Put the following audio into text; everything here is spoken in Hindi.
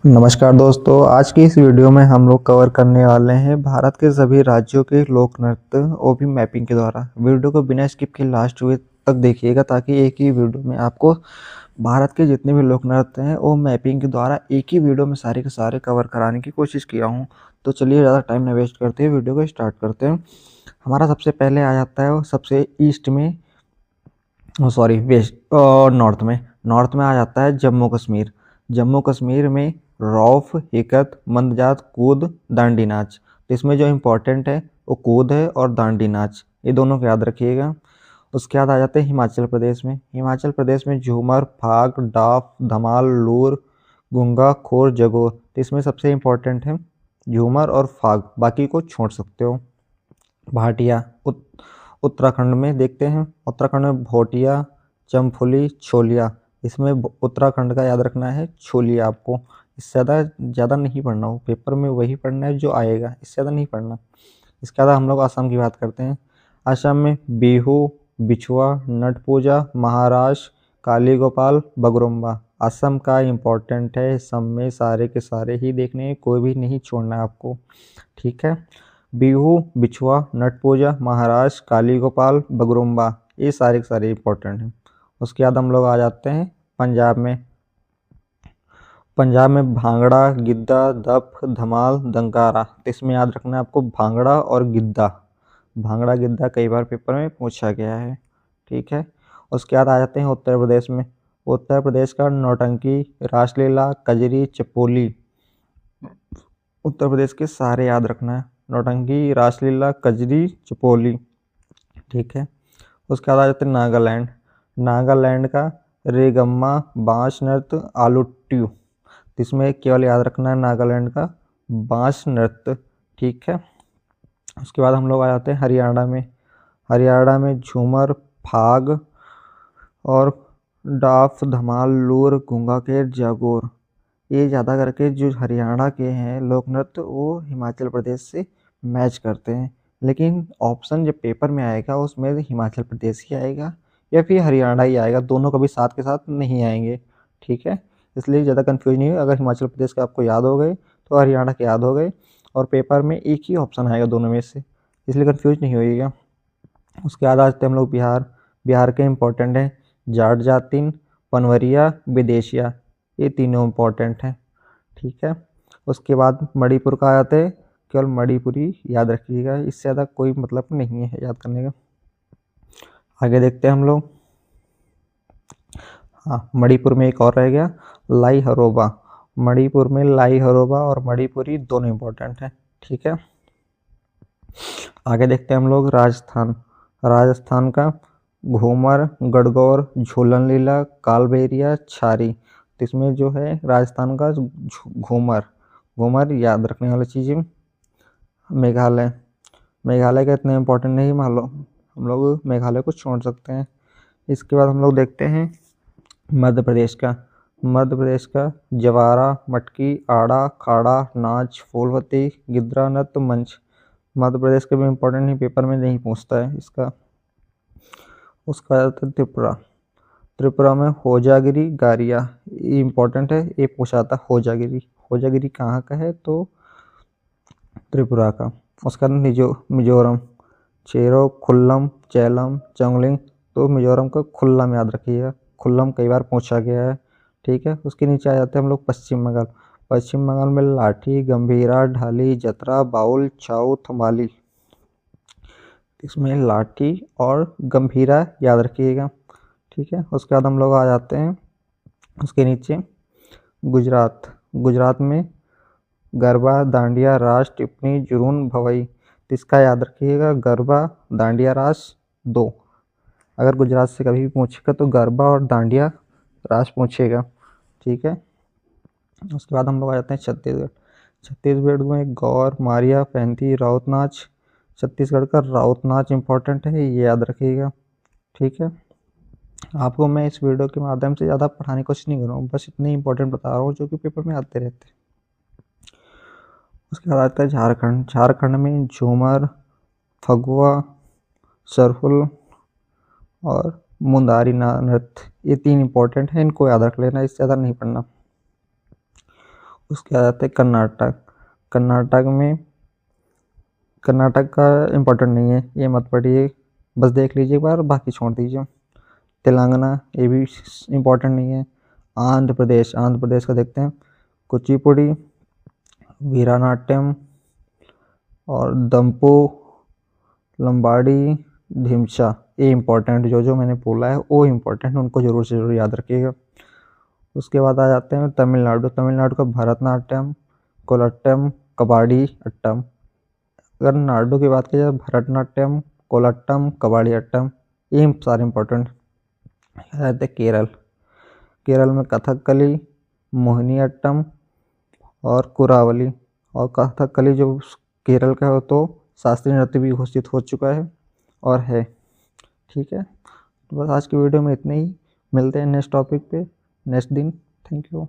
नमस्कार दोस्तों, आज की इस वीडियो में हम लोग कवर करने वाले हैं भारत के सभी राज्यों के लोक नृत्य वो भी मैपिंग के द्वारा। वीडियो को बिना स्किप के लास्ट वे तक देखिएगा ताकि एक ही वीडियो में आपको भारत के जितने भी लोक नृत्य हैं वो मैपिंग के द्वारा एक ही वीडियो में सारे के सारे कवर कराने की कोशिश किया हूँ। तो चलिए ज़्यादा टाइम न वेस्ट करते हुए वीडियो को स्टार्ट करते हैं। हमारा सबसे पहले आ जाता है वो सबसे ईस्ट में, सॉरी वेस्ट और नॉर्थ में आ जाता है जम्मू कश्मीर। जम्मू कश्मीर में रौफ, हिकत, मंदजात, कूद, दांडी नाच। तो इसमें जो इम्पोर्टेंट है वो कूद है और दांडी नाच, ये दोनों को याद रखिएगा। उसके बाद आ जाते हैं हिमाचल प्रदेश में। हिमाचल प्रदेश में झूमर, फाग, डाफ, धमाल, लूर, गुंगा, खोर, जगोर। तो इसमें सबसे इम्पोर्टेंट है झूमर और फाग, बाकी को छोड़ सकते हो। भाटिया उत्तराखंड में देखते हैं। उत्तराखंड में भोटिया, चंफुली, छोलिया। इसमें उत्तराखंड का याद रखना है छोलिया आपको। इससे ज़्यादा नहीं पढ़ना, हो पेपर में वही पढ़ना है जो आएगा, इससे ज़्यादा नहीं पढ़ना। इसके बाद हम लोग असम की बात करते हैं। असम में बिहू, बिछुआ, नट पूजा, महाराष्ट्र, काली गोपाल, बगरुम्बा। असम का इम्पोर्टेंट है, सब में सारे के सारे ही देखने हैं, कोई भी नहीं छोड़ना है आपको, ठीक है। बिहू, बिछुआ, नट पूजा, महाराष्ट्र, काली गोपाल, बगरुम्बा, ये सारे के सारे इंपॉर्टेंट हैं। उसके बाद हम लोग आ जाते हैं पंजाब में। पंजाब में भांगड़ा, गिद्दा, दफ, धमाल, दंकारा। तो इसमें याद रखना है आपको भांगड़ा और गिद्दा। भांगड़ा गिद्दा कई बार पेपर में पूछा गया है, ठीक है। उसके बाद आ जाते हैं उत्तर प्रदेश में। उत्तर प्रदेश का नौटंकी, रासलीला, कजरी, चपोली। उत्तर प्रदेश के सारे याद रखना है, नौटंकी, रासलीला, कजरी, चपोली, ठीक है। उसके बाद आ जाते हैं नागालैंड। नागालैंड का रेगम्मा, बांस नृत्य, आलूट्यू। इसमें केवल याद रखना है नागालैंड का बांस नृत्य, ठीक है। उसके बाद हम लोग आ जाते हैं हरियाणा में। हरियाणा में झूमर, फाग और डाफ, धमाल, लूर, गूंगा के जागोर। ये ज़्यादा करके जो हरियाणा के हैं लोक नृत्य वो हिमाचल प्रदेश से मैच करते हैं, लेकिन ऑप्शन जब पेपर में आएगा उसमें हिमाचल प्रदेश ही आएगा या फिर हरियाणा ही आएगा, दोनों कभी साथ के साथ नहीं आएंगे, ठीक है। इसलिए ज़्यादा कन्फ्यूज नहीं हो, अगर हिमाचल प्रदेश का आपको याद हो गए तो हरियाणा के याद हो गए, और पेपर में एक ही ऑप्शन आएगा दोनों में से, इसलिए कन्फ्यूज नहीं होइएगा। उसके बाद आते हैं हम लोग बिहार। बिहार के इम्पोर्टेंट हैं जाट जातिन, पनवरिया, विदेशिया, ये तीनों इम्पोर्टेंट हैं, ठीक है। उसके बाद मणिपुर का आ जाते हैं, केवल मणिपुरी याद रखिएगा, इससे ज़्यादा कोई मतलब नहीं है याद करने का। आगे देखते हैं हम लोग। हाँ, मणिपुर में एक और रह गया, लाई हरोबा। मणिपुर में लाई हरोबा और मणिपुरी दोनों इम्पोर्टेंट हैं, ठीक है। आगे देखते हैं हम लोग राजस्थान। राजस्थान का घूमर, गणगौर, झूलन लीला, कालबेलिया, छारी। तो इसमें जो है राजस्थान का घूमर, घूमर याद रखने वाली चीज़ें। मेघालय, मेघालय का इतना इम्पोर्टेंट नहीं मालूम, हम लोग मेघालय को छोड़ सकते हैं। इसके बाद हम लोग देखते हैं मध्य प्रदेश का। मध्य प्रदेश का जवारा, मटकी, आड़ा, खाड़ा, नाच, फूलवती, गिद्रा, नृत्य, मंच। मध्य प्रदेश का भी इम्पोर्टेंट नहीं, पेपर में नहीं पूछता है इसका। उसका आता है त्रिपुरा। त्रिपुरा में होजागिरी, गारिया, ये इम्पोर्टेंट है, ये पूछा था होजागिरी। होजागिरी कहाँ का है तो त्रिपुरा का। उसका मिजोरम, चेरो, खुल्लम, चेलम, चंगलिंग। तो मिजोरम का खुल्लम याद रखिएगा, खुल्लम कई बार पूछा गया है, ठीक है। उसके नीचे आ जाते हैं हम लोग पश्चिम बंगाल। पश्चिम बंगाल में लाठी, गंभीरा, ढाली, जतरा, बाउल, छाऊ, थमाली। इसमें लाठी और गंभीरा याद रखिएगा, ठीक है। उसके बाद हम लोग आ जाते हैं उसके नीचे गुजरात। गुजरात में गरबा, दांडिया, रास, टिप्पणी, जुनून, भवई। तो इसका याद रखिएगा गरबा, दांडिया, रास दो। अगर गुजरात से कभी भी पूछेगा तो गरबा और दांडिया रास पूछेगा, ठीक है। उसके बाद हम लोग आ जाते हैं छत्तीसगढ़। छत्तीसगढ़ में गौर, मारिया, पैंती, राउत नाच। छत्तीसगढ़ का राउत नाच इम्पोर्टेंट है, ये याद रखिएगा, ठीक है। आपको मैं इस वीडियो के माध्यम से ज़्यादा पढ़ाने की कोशिश नहीं कर रहा हूँ, बस इतने इंपॉर्टेंट बता रहा हूँ जो कि पेपर में आते रहते हैं। उसके बाद आता है झारखंड। झारखंड में झूमर, फगुआ, सरहुल और मुंदारी नृत्य, ये तीन इंपॉर्टेंट हैं, इनको याद रख लेना, इससे ज़्यादा नहीं पढ़ना। उसके आ जाते हैं कर्नाटक। कर्नाटक का इम्पोर्टेंट नहीं है, ये मत पढ़िए, बस देख लीजिए एक बार, बाकी छोड़ दीजिए। तेलंगाना, ये भी इम्पोर्टेंट नहीं है। आंध्र प्रदेश का देखते हैं, कुचिपुड़ी, वीरानाट्यम और दम्पू, लंबाड़ी, ढिमचा। ये इम्पोर्टेंट, जो मैंने बोला है वो इम्पोर्टेंट, उनको जरूर से जरूर याद रखिएगा। उसके बाद आ जाते हैं तमिलनाडु का भरतनाट्यम, कोलट्टम, कबाड़ी अट्टम। अगर नाडु की बात की जाए, भरतनाट्यम, कोलट्टम, कबाड़ी अट्टम, ये सारे इम्पोर्टेंट। रहते केरल में कथकली, मोहिनीअट्टम और कुरावली। और कथकली जो केरल का हो तो शास्त्रीय नृत्य भी घोषित हो चुका है और है। ठीक है, तो बस आज की वीडियो में इतने ही। मिलते हैं नेक्स्ट टॉपिक पे नेक्स्ट दिन। Thank you.